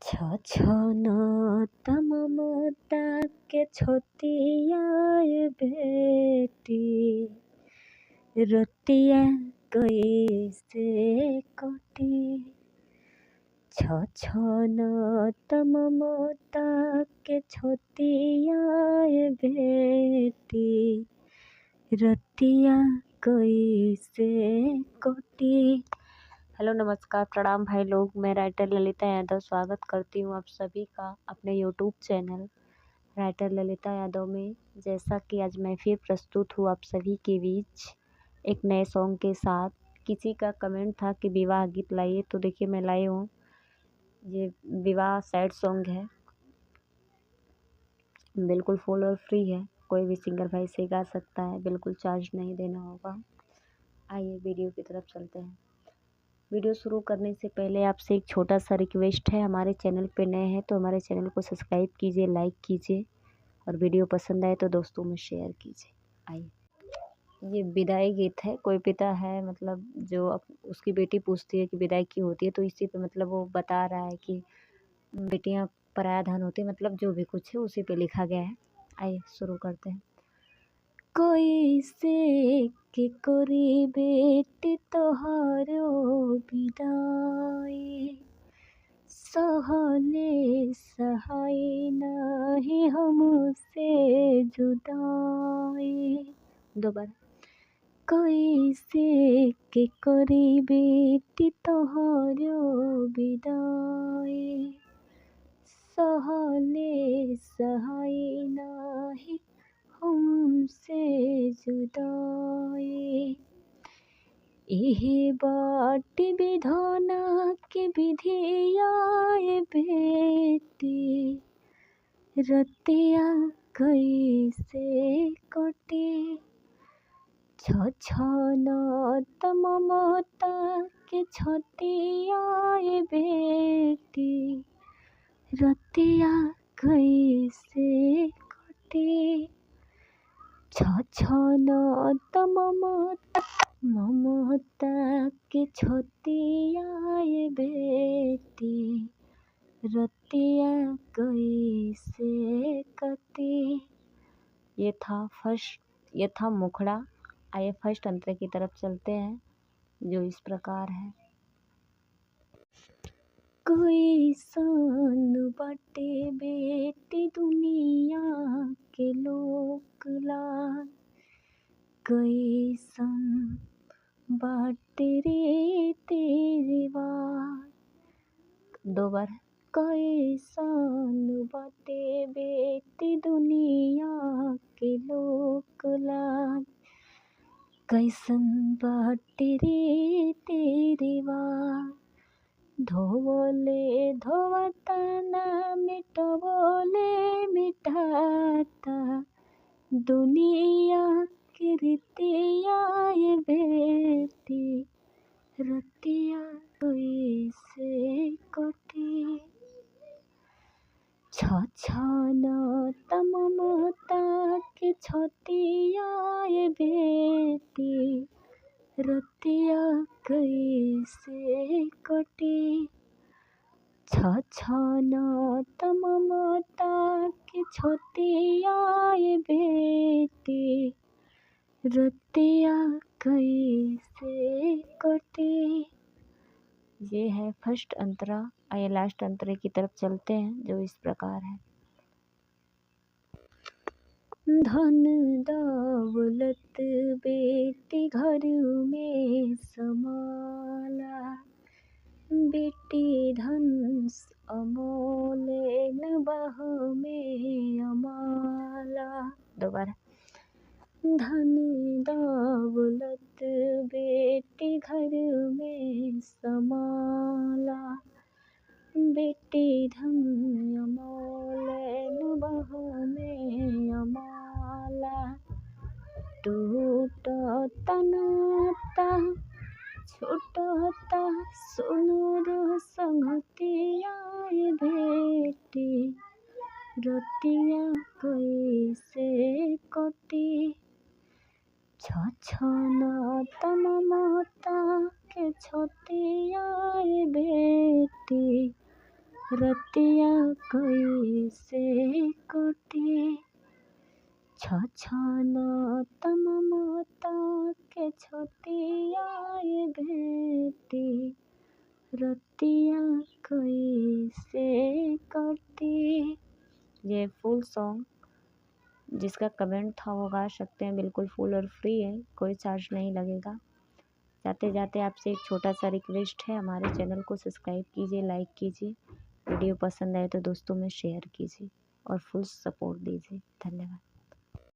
छछन ममता के छोटियाए बेटी रतिया कैसे कटी। छछन ममता के छोटियाए बेटी रतिया कैसे कटी। हेलो नमस्कार प्रणाम भाई लोग, मैं राइटर ललिता यादव स्वागत करती हूँ आप सभी का अपने YouTube channel writer Lalita Yadav में। जैसा कि आज मैं फिर प्रस्तुत हूँ आप सभी के बीच एक नए सॉन्ग के साथ। किसी का कमेंट था कि विवाह गीत लाइए, तो देखिए मैं लाई हूँ। ये विवाह सैड सॉन्ग है, बिल्कुल फुल और फ्री है। कोई भी सिंगर भाई से गा सकता है, बिल्कुल चार्ज नहीं देना होगा। आइए वीडियो की तरफ चलते हैं। वीडियो शुरू करने से पहले आपसे एक छोटा सा रिक्वेस्ट है, हमारे चैनल पे नए हैं तो हमारे चैनल को सब्सक्राइब कीजिए, लाइक कीजिए और वीडियो पसंद आए तो दोस्तों में शेयर कीजिए। आइए, ये विदाई गीत है। कोई पिता है मतलब जो उसकी बेटी पूछती है कि विदाई क्यों होती है, तो इसी पे मतलब वो बता रहा है कि बेटियां पराया धन होती है, मतलब जो भी कुछ है उसी पे लिखा गया है। आइए शुरू करते हैं। कोई से के कोरी बेटी तोहारो विदाई सहले सहाय नहीं हमसे जुदाई। दोबारा। कोई से के कोरी बेटी तोहारो विदाई सहले सहाय नहीं हमसे जुदाई। इहे बाट विधाना के विधियाए बेटी रतिया कैसे कटे। छछन ममता के छोटियाए बेटी रतिया कैसे कटे। छछन ममता के छोटियाए बेटी रतिया कैसे कटी। ये था मुखड़ा। आइए फर्स्ट अंतरे की तरफ चलते हैं, जो इस प्रकार है। कोई सन बाटे बेटी दुनिया के लोक लाल कैसन बाटे रे तेरे वार। दो बार। कैसन बाटे बेटी दुनिया के लोक लाल कैसन बाटे रे तेरे वार। धोवले धोवता ना मिटवले मिटाता दुनिया की रीतिया ये बेटी रतिया कैसे कटी। छछन ममता के छोटिया ये बेटी रतिया कैसे कटी। छछन ममता के छोटिया ये बेटी रतिया कैसे कटी। ये है फर्स्ट अंतरा। आइए लास्ट अंतरे की तरफ चलते हैं, जो इस प्रकार है। धन दौलत बेटी घर में समाला बेटी धन अमोल न बाह में अमाला। दोबारा। धन दौलत बेटी घर में समाला बेटी धन अमोल न बाह में अमाला। टूटता नाता छूटता सुनर संगतिया ये बेटी रतिया कैसे कटी। छछन ममता के छोटिया ये बेटी रतिया कैसे कटी, छछना तममता के छतिया ये बेटी, रतिया कैसे कटी। ये फुल सॉन्ग जिसका कमेंट था वो गा सकते हैं, बिल्कुल फुल और फ्री है, कोई चार्ज नहीं लगेगा। जाते जाते आपसे एक छोटा सा रिक्वेस्ट है, हमारे चैनल को सब्सक्राइब कीजिए, लाइक कीजिए, वीडियो पसंद आए तो दोस्तों में शेयर कीजिए और फुल सपोर्ट दीजिए। धन्यवाद।